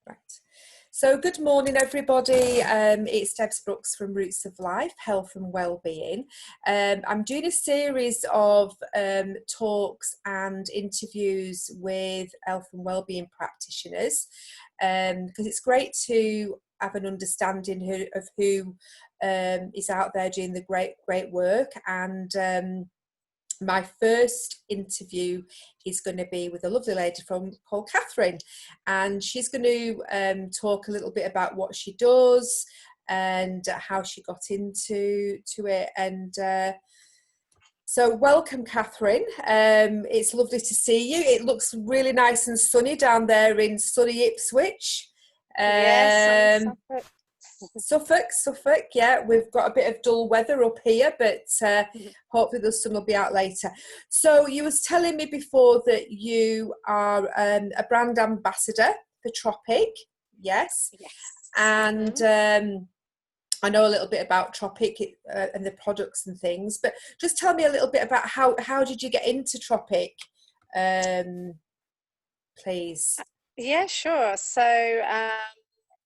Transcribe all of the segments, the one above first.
Right. So good morning, everybody. It's Debs Brooks from Roots of Life, Health and Wellbeing. I'm doing a series of talks and interviews with health and wellbeing practitioners because it's great to have an understanding of who is out there doing the great work. And my first interview is going to be with a lovely lady called Katherine, and she's going to talk a little bit about what she does and how she got into it. And so welcome, Katherine. It's lovely to see you. It looks really nice and sunny down there in sunny Ipswich. Yes, Suffolk, yeah, we've got a bit of dull weather up here, but hopefully the sun will be out later. So you was telling me before that you are a brand ambassador for Tropic, yes? Yes. And I know a little bit about Tropic and the products and things, but just tell me a little bit about how did you get into Tropic, please? Yeah, sure. So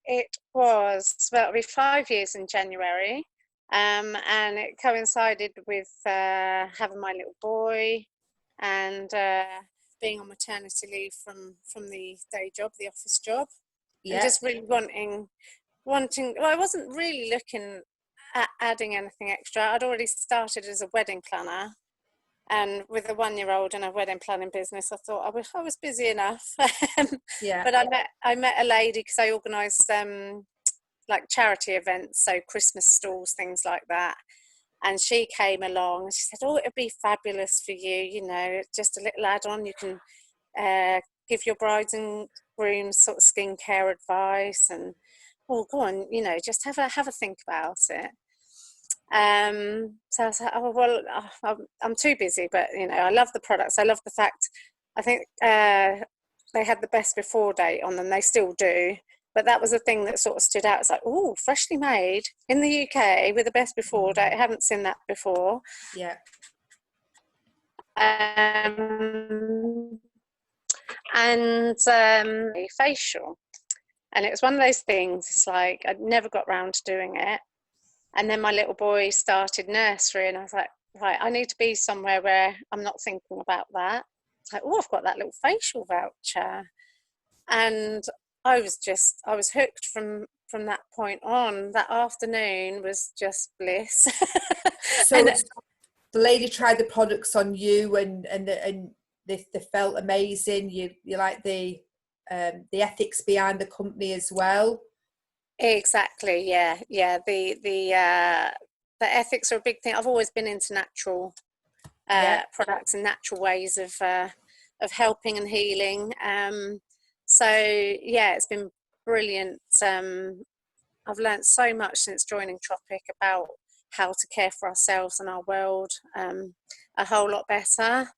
it was, well, it'll be 5 years in January, and it coincided with having my little boy and being on maternity leave from the day job, the office job, Yeah. and just really wanting. Well, I wasn't really looking at adding anything extra. I'd already started as a wedding planner. And with a 1-year-old and a wedding planning business, I thought I was busy enough. Yeah. But I met a lady because I organised like charity events, so Christmas stalls, things like that. And she came along and she said, "Oh, it'd be fabulous for you, you know, just a little add-on. You can give your brides and grooms sort of skincare advice, and oh, go on, you know, just have a think about it." So I was like, "Oh well, I'm too busy." But you know, I love the products. I love the fact. I think they had the best before date on them. They still do, but that was the thing that sort of stood out. It's like, oh, freshly made in the UK with the best before date. I haven't seen that before. Yeah. And facial, and it was one of those things. It's like I never got round to doing it. And then my little boy started nursery, and I was like, right, I need to be somewhere where I'm not thinking about that. It's like, oh, I've got that little facial voucher. And I was hooked from that point on. That afternoon was just bliss. So the lady tried the products on you, and they felt amazing. You like the ethics behind the company as well. Exactly, yeah. The ethics are a big thing. I've always been into natural products and natural ways of helping and healing. So yeah, it's been brilliant. I've learned so much since joining Tropic about how to care for ourselves and our world a whole lot better.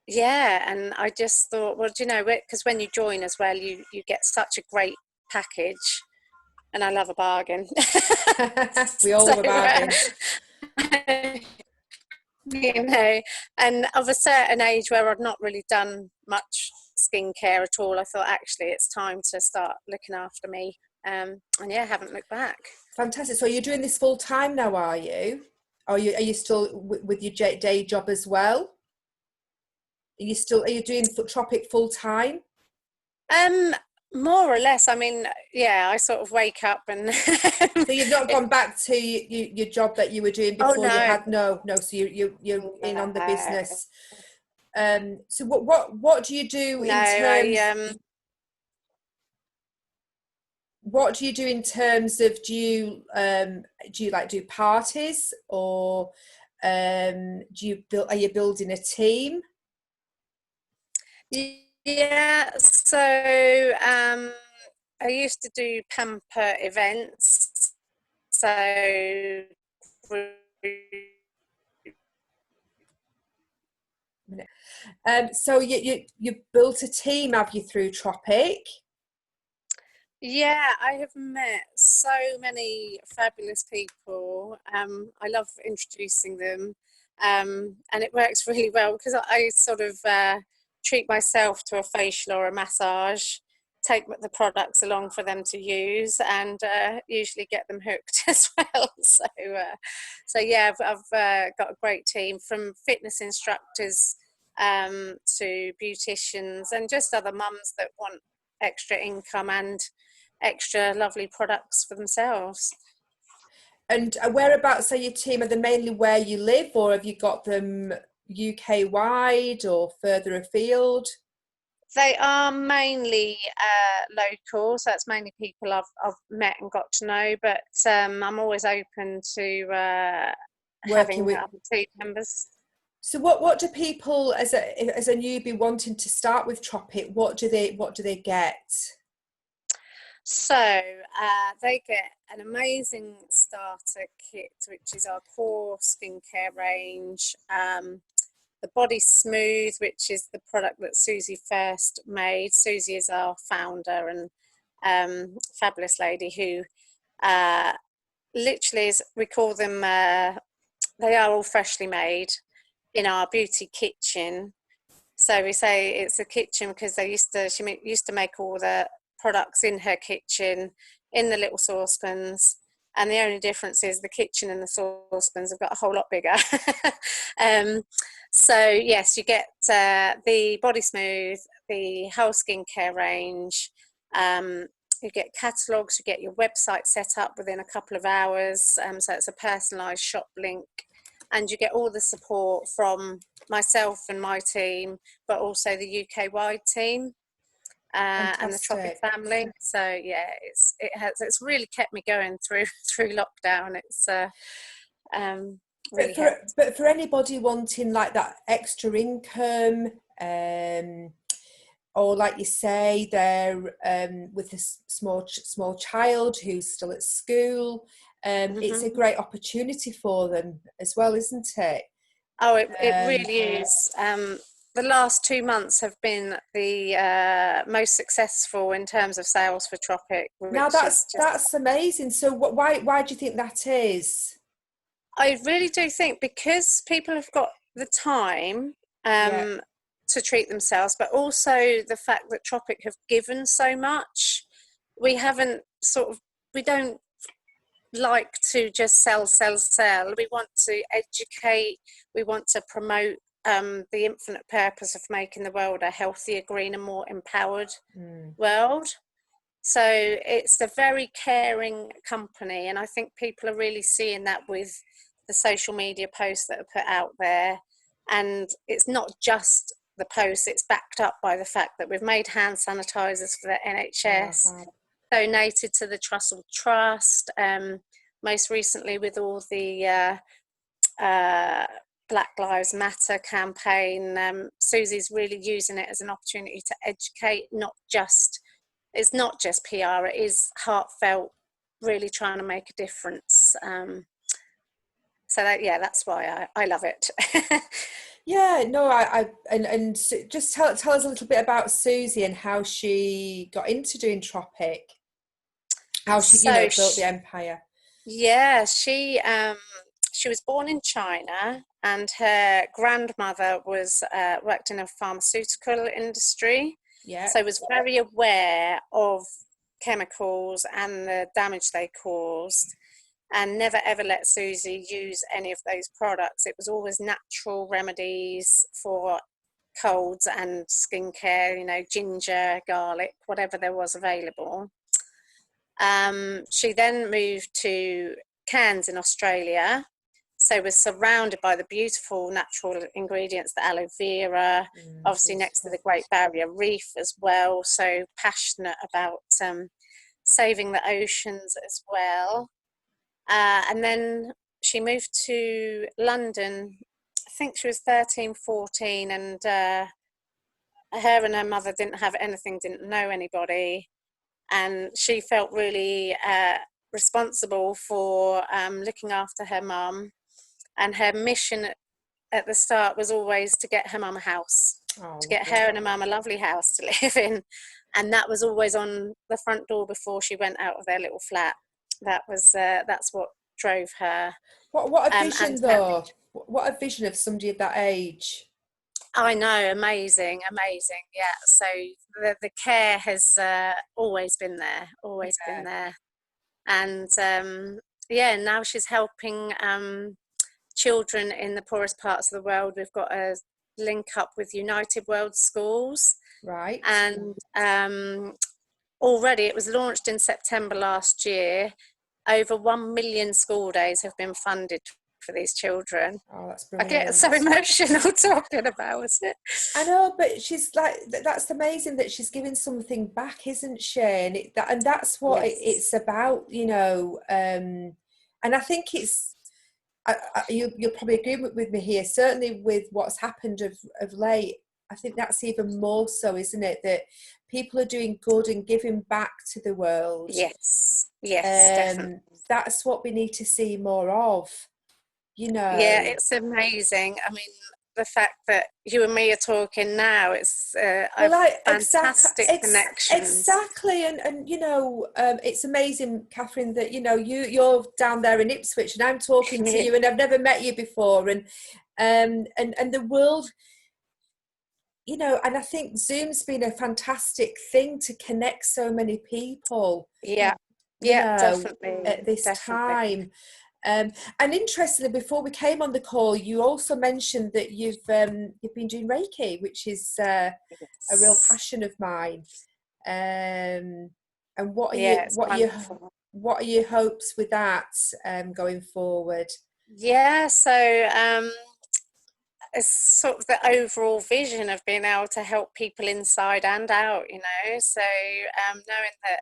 Yeah, and I just thought, well, do you know, because when you join as well, you get such a great package, and I love a bargain. We all love a bargain. You know, and of a certain age where I'd not really done much skincare at all, I thought actually it's time to start looking after me. And yeah, haven't looked back. Fantastic. So you're doing this full time now, are you? Are you still with your day job as well? Are you doing Tropic full time? More or less. I mean, yeah, I sort of wake up and. So you've not gone back to your job that you were doing before? Oh, no. You had no. So you're in on the business. So what do you do in terms? What do you do in terms of do you like do parties, or are you building a team? Yeah, so I used to do pamper events. So so you built a team, have you, through Tropic? Yeah, I have met so many fabulous people. I love introducing them, and it works really well because I sort of treat myself to a facial or a massage, take the products along for them to use, and usually get them hooked as well. So yeah, I've got a great team, from fitness instructors to beauticians and just other mums that want extra income and extra lovely products for themselves. And whereabouts are your team? Are they mainly where you live, or have you got them UK wide or further afield? They are mainly local, so it's mainly people I've met and got to know, but I'm always open to Working having with. other team members. So what do people, as a newbie wanting to start with Tropic, what do they get? So they get an amazing starter kit, which is our core skincare range. The Body Smooth, which is the product that Susie first made. Susie is our founder and fabulous lady who literally is, we call them, they are all freshly made in our beauty kitchen. So we say it's a kitchen because she used to make all the products in her kitchen in the little saucepans, and the only difference is the kitchen and the saucepans have got a whole lot bigger. So yes, you get the Body Smooth, the whole skincare range. You get catalogues, you get your website set up within a couple of hours, so it's a personalised shop link, and you get all the support from myself and my team, but also the UK wide team and the Tropic family. So yeah, it's really kept me going through lockdown. It's really helped. But for anybody wanting like that extra income, or like you say, they're with a small child who's still at school, it's a great opportunity for them as well, isn't it? Oh, it really is. The last 2 months have been the most successful in terms of sales for Tropic. Now that's amazing. So why do you think that is? I really do think because people have got the time to treat themselves, but also the fact that Tropic have given so much. We don't like to just sell. We want to educate, we want to promote the infinite purpose of making the world a healthier, greener, more empowered world. So it's a very caring company, and I think people are really seeing that with the social media posts that are put out there. And it's not just the posts, it's backed up by the fact that we've made hand sanitizers for the NHS, donated to the Trussell Trust, most recently with all the Black Lives Matter campaign. Susie's really using it as an opportunity to educate, it's not just PR, it is heartfelt, really trying to make a difference. So that's why I love it. Yeah, no, and just tell us a little bit about Susie and how she got into doing Tropic, how she built the empire. Yeah, she was born in China, and her grandmother was worked in a pharmaceutical industry. Yeah. So was very aware of chemicals and the damage they caused, and never ever let Susie use any of those products. It was always natural remedies for colds and skincare, ginger, garlic, whatever there was available. She then moved to Cairns in Australia, so was surrounded by the beautiful natural ingredients, the aloe vera, obviously next to the Great Barrier Reef as well, so passionate about saving the oceans as well. And then she moved to London, I think she was 13, 14, and her and her mother didn't have anything, didn't know anybody, and she felt really responsible for looking after her mum, and her mission at the start was always to get her mum a house, to get her and her mum a lovely house to live in, and that was always on the front door before she went out of their little flat. That's what drove her. What a vision, though. What a vision of somebody of that age. I know, amazing. Yeah. So the care has always been there, Yeah. and yeah. Now she's helping children in the poorest parts of the world. We've got a link up with United World Schools, Right. and already it was launched in September last year. Over 1 million school days have been funded for these children. Oh, that's I get brilliant. so emotional talking about it. I know, but she's like, that's amazing that she's giving something back, isn't she? And that's what Yes. it's about, you know. And I think it's, you'll probably agree with me here, certainly with what's happened of late. I think that's even more so, isn't it? That people are doing good and giving back to the world. Yes. Yes, definitely. That's what we need to see more of, you Yeah, know. it's amazing. I mean, the fact that you and me are talking now, it's Well, I've like fantastic connections. exactly, and you know, it's amazing, Catherine, that you know you're down there in Ipswich, and I'm talking to you, and I've never met you before, and the world, you know, and I think Zoom's been a fantastic thing to connect so many people, Yeah, you yeah, know, definitely, at this definitely. time. And interestingly, before we came on the call, you also mentioned that you've been doing Reiki, which is a real Yes. passion of mine. And what are Yeah, it's wonderful. what are your hopes with that going forward? Yeah, so it's sort of the overall vision of being able to help people inside and out, you know. So knowing that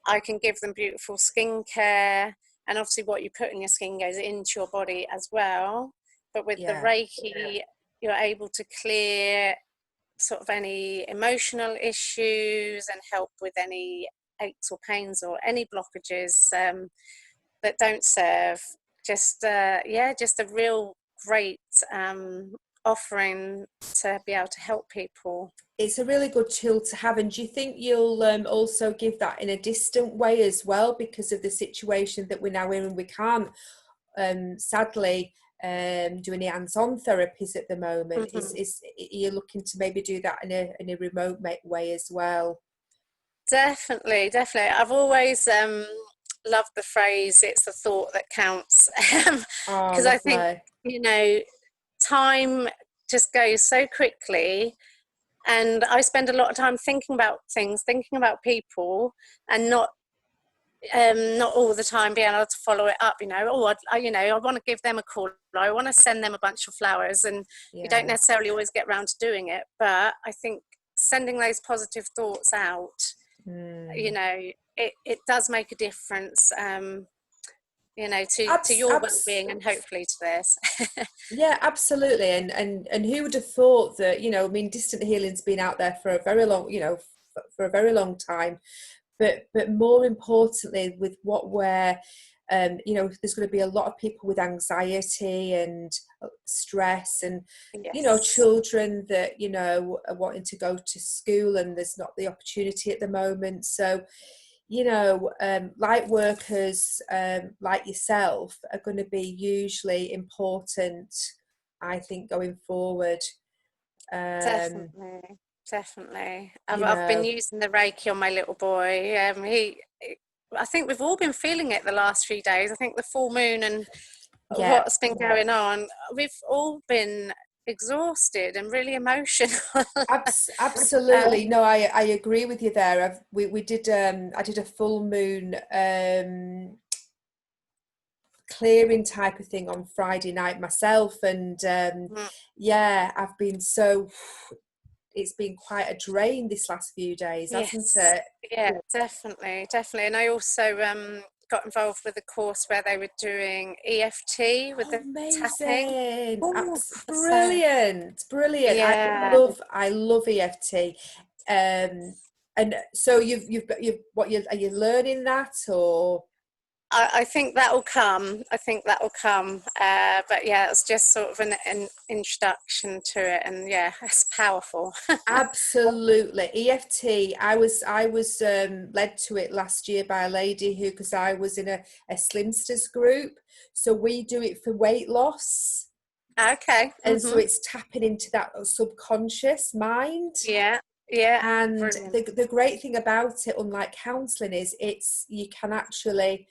I can give them beautiful skincare, and obviously what you put in your skin goes into your body as well. But with the Yeah, Reiki, you're able to clear sort of any emotional issues and help with any aches or pains or any blockages that don't serve. Just yeah, just a real great offering to be able to help people. it's a really good tool to have. And do you think you'll also give that in a distant way as well, because of the situation that we're now in, and we can't sadly do any hands-on therapies at the moment? Mm-hmm. Is you're looking to maybe do that in a remote way as well? Definitely, definitely. I've always loved the phrase, it's the thought that counts. Oh, Because I think, lovely. you know, time just goes so quickly. And I spend a lot of time thinking about things, thinking about people, and not all the time being able to follow it up. You know, you know, I want to give them a call. I want to send them a bunch of flowers, and you don't Yeah. necessarily always get around to doing it. But I think sending those positive thoughts out, you Mm. know, it does make a difference, you know, to Abs- your abs- well-being and hopefully to theirs. yeah, absolutely. And who would have thought that, you know, I mean, distant healing's been out there for a very long, you know, for a very long time. But more importantly, with what we're you know, there's going to be a lot of people with anxiety and stress, and you know, Yes, children that, you know, are wanting to go to school and there's not the opportunity at the moment. So, you know, light workers like yourself are going to be hugely important, I think, going forward. um definitely, definitely. I've you I've been know, using the Reiki on my little boy. I think we've all been feeling it the last few days. I think the full moon and yeah. what's been going on, we've all been exhausted and really emotional. Absolutely. No, I agree with you there. We did I did a full moon clearing type of thing on Friday night myself, and Mm, yeah, I've been so, it's been quite a drain this last few days, hasn't yes, it? yeah, definitely, definitely. And I also got involved with a course where they were doing EFT with Oh, the tapping. amazing. Ooh, so Brilliant. Brilliant. yeah, I love EFT. And so you've got, what you are you learning that, or? I think that will come. I think that will come. But yeah, it's just sort of an introduction to it, and yeah, it's powerful. Absolutely. EFT. I was led to it last year by a lady who, because I was in a Slimsters group, so we do it for weight loss. Okay. And so it's tapping into that subconscious mind. Yeah. And Brilliant. the great thing about it, unlike counselling, is you can actually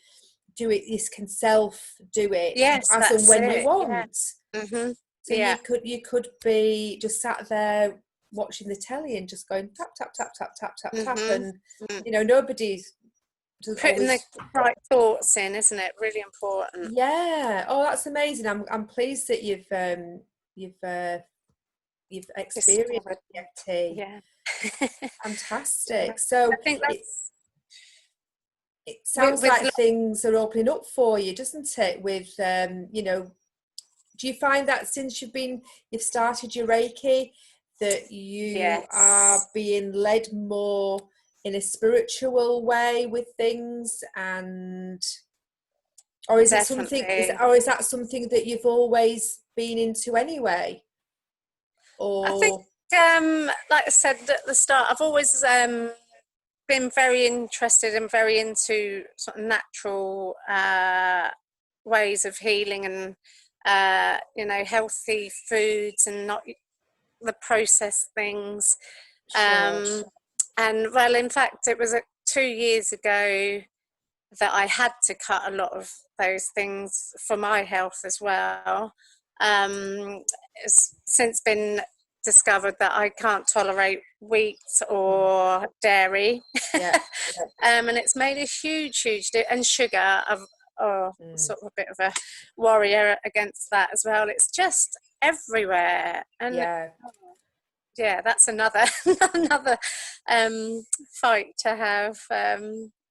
do it. You can self do it Yes, as and that's when you it. Yeah. want. So Yeah. you could be just sat there watching the telly and just going tap tap tap tap tap tap tap, and nobody's doesn't Putting the always. right thoughts in, isn't it? Really important. Yeah. Oh, that's amazing. I'm pleased that you've experienced Discovered. EFT. Yeah. Fantastic. I So think it sounds with like things are opening up for you, doesn't it? With do you find that since you've started your Reiki, that you are yes, being led more in a spiritual way with things, and or is it something definitely. is that something that you've always been into anyway? I think, Or like I said at the start, I've always been very interested and very into sort of natural ways of healing, and healthy foods, and not the processed things. sure. And well, in fact, it was 2 years ago that I had to cut a lot of those things for my health as well. It's since been discovered that I can't tolerate wheat or dairy. Yeah. And it's made a huge and sugar. Sort of a bit of a warrior against that as well. It's just everywhere, and Yeah. yeah, that's another another fight to have.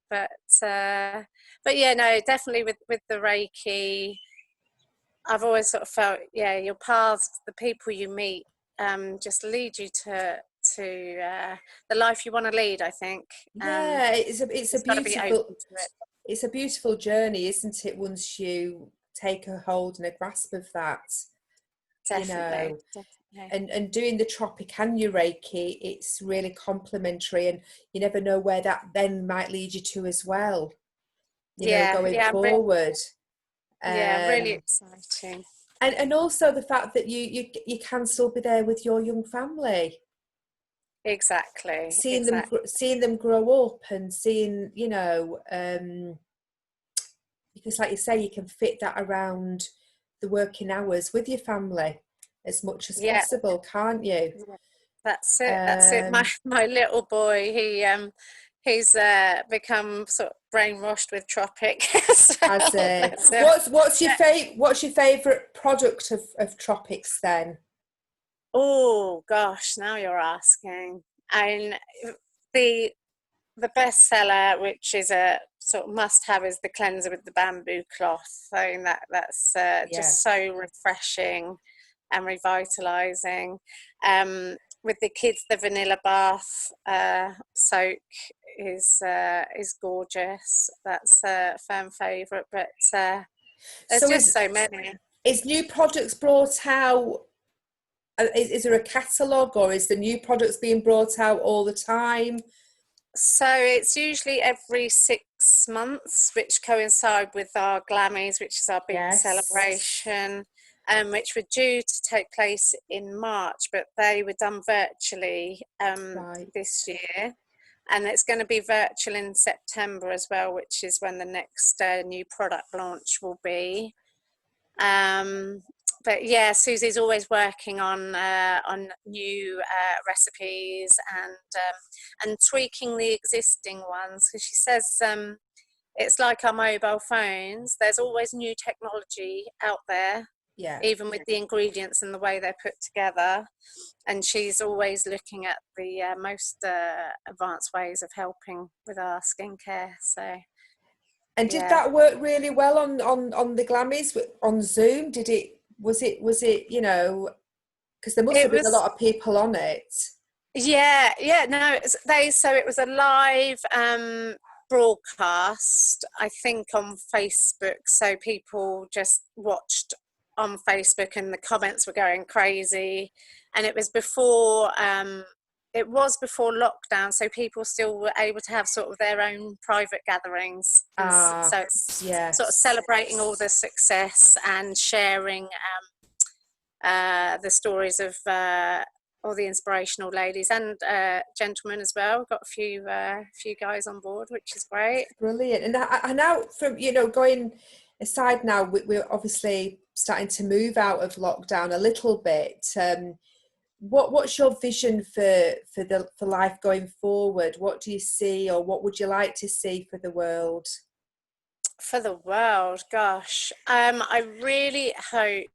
But but yeah, no, definitely with the Reiki, I've always sort of felt, yeah, your paths, the people you meet, just lead you to the life you want to lead, I think. Yeah, it's It's got to be open to it. a beautiful journey, isn't it? Once you take a hold and a grasp of that, Definitely, definitely. and doing the Tropic and your Reiki, it's really complementary, and you never know where that then might lead you to as well. Yeah, Going forward. really Um, exciting. and also the fact that you can still be there with your young family, Exactly, seeing them grow up, and seeing because like you say, you can fit that around the working hours with your family as much as yeah. possible, can't you? That's it. That's it. My little boy, he's become sort of brainwashed with Tropic. So As a bless him. what's your favorite product of Tropics then? Oh gosh, now you're asking. And the the bestseller, which is a sort of must-have, is the cleanser with the bamboo cloth. I mean, that's Yeah. just so refreshing and revitalizing. With the kids, the vanilla bath soak is gorgeous. That's a firm favourite, but there's So just so many. is new products brought out? Is there a catalogue, or is the new products being brought out all the time? So it's usually every 6 months, which coincide with our Glammies, which is our big Yes. celebration, which were due to take place in March, but they were done virtually Right. this year. And it's going to be virtual in September as well, which is when the next new product launch will be. But yeah, Susie's always working on new recipes, and tweaking the existing ones, because she says it's like our mobile phones. There's always new technology out there, Yeah. even with the ingredients and the way they're put together. And she's always looking at the most advanced ways of helping with our skincare. So. And did that work really well on the Glammies on Zoom? Was it because there must have been a lot of people on it. Yeah, no, it was a live broadcast, I think, on Facebook. So people just watched on Facebook, and the comments were going crazy. And it was before lockdown, so people still were able to have sort of their own private gatherings. And so it's yes. sort of celebrating all the success and sharing the stories of all the inspirational ladies and gentlemen as well. We've got a few guys on board, which is great. Brilliant. And now from, going aside now, we're obviously starting to move out of lockdown a little bit. What's your vision for life going forward? What do you see, or what would you like to see for the world? For the world, gosh, I really hope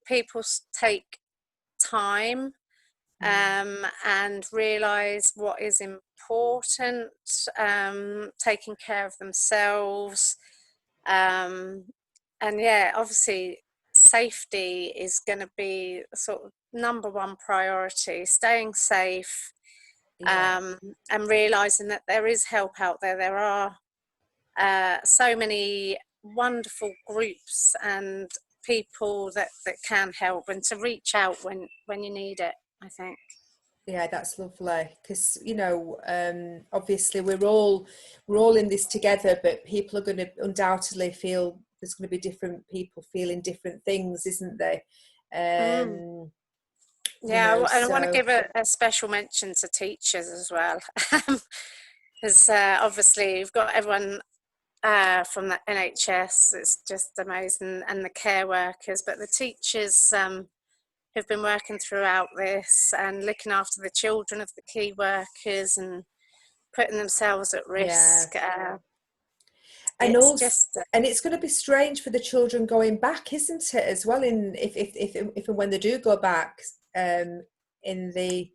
people take time and realise what is important, taking care of themselves, and obviously safety is going to be sort of number one priority, staying safe, and realising that there is help out there. There are so many wonderful groups and people that can help, and to reach out when you need it, I think. Yeah, that's lovely, because obviously we're all in this together, but people are going to undoubtedly feel there's going to be different people feeling different things, isn't there? And I want to give a special mention to teachers as well, because obviously we've got everyone from the NHS, it's just amazing, and the care workers, but the teachers who've been working throughout this and looking after the children of the key workers and putting themselves at risk. And it's also, and it's going to be strange for the children going back, isn't it, as well, in if and when they do go back, in the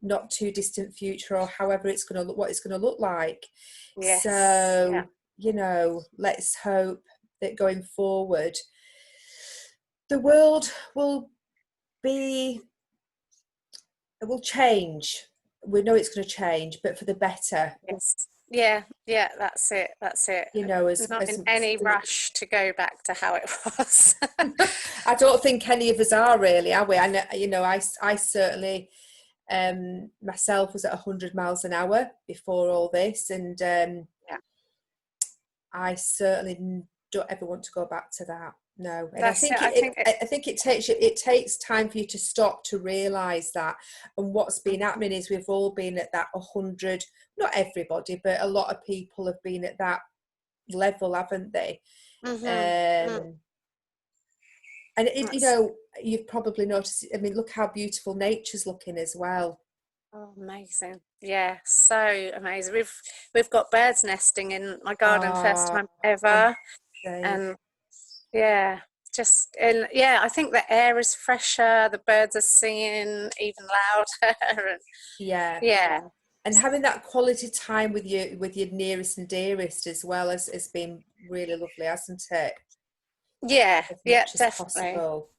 not too distant future, or however it's going to look, what it's going to look like. Yes. So let's hope that going forward the world will change. We know it's going to change, but for the better. Yes. Yeah, that's it. Not in any rush to go back to how it was. I don't think any of us are, really, are we? I know, I certainly myself was at 100 miles an hour before all this, and I certainly don't ever want to go back to that. No, and I think it takes time for you to stop to realise that. And what's been happening is we've all been at that 100. Not everybody, but a lot of people have been at that level, haven't they? And you've probably noticed. I mean, look how beautiful nature's looking as well. Oh, amazing! Yeah, so amazing. We've got birds nesting in my garden, first time ever, and I think the air is fresher. The birds are singing even louder. And having that quality time with your nearest and dearest as well has been really lovely, hasn't it? Definitely. Possible.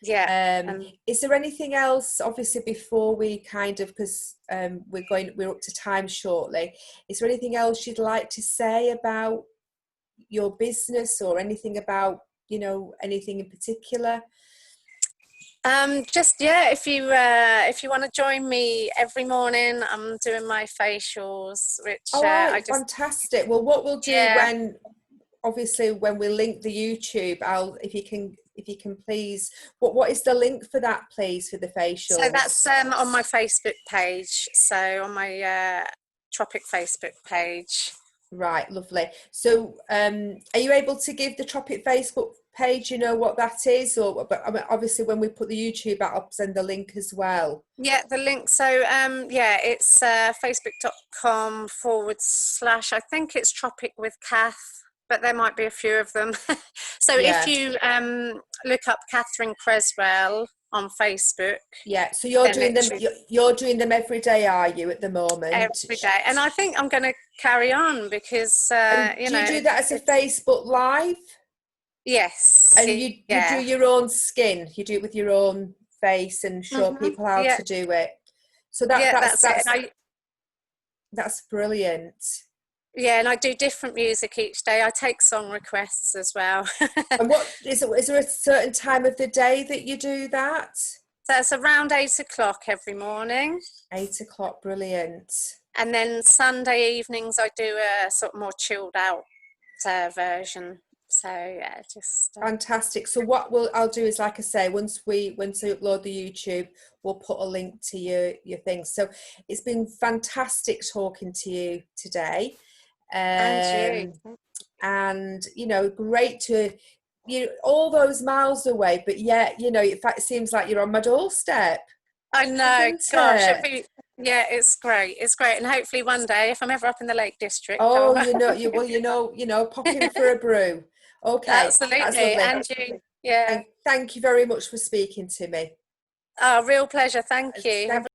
Is there anything else, obviously, before we because we're up to time shortly, is there anything else you'd like to say about your business, or anything about anything in particular? If you want to join me every morning, I'm doing my facials, which fantastic. Well, what we'll do when we link the YouTube, if you can please, what is the link for that, please, for the facials? So that's on my Facebook page, so on my Tropic Facebook page. Right, lovely. So are you able to give the Tropic Facebook page, what that is? But obviously when we put the YouTube out, I'll send the link as well. Yeah, the link. So it's facebook.com/ I think it's Tropic with Kath, but there might be a few of them. So if you look up Katherine Cresswell on Facebook. Yeah, so you're doing them every day, are you, at the moment? Every day. And I think I'm going to carry on because, do you do that as a Facebook Live? Yes. And you do your own skin? You do it with your own face and show people how to do it? So that's brilliant. Yeah, and I do different music each day. I take song requests as well. And what is there a certain time of the day that you do that? So it's around 8 o'clock every morning. 8 o'clock, brilliant. And then Sunday evenings I do a sort of more chilled out version. So yeah, just fantastic. So what I'll do is, like I say, once we upload the YouTube, we'll put a link to your things. So it's been fantastic talking to you today. and you. And you know, great to, you know, all those miles away, but yet, you know, in fact it seems like you're on my doorstep. I know, Isn't gosh, it? yeah, it's great. It's great. And hopefully one day, if I'm ever up in the Lake District, Oh, you know, pop in for a brew. Okay, that's absolutely. lovely. And you, yeah. Thank you very much for speaking to me. Oh, real pleasure. Thank you. Thank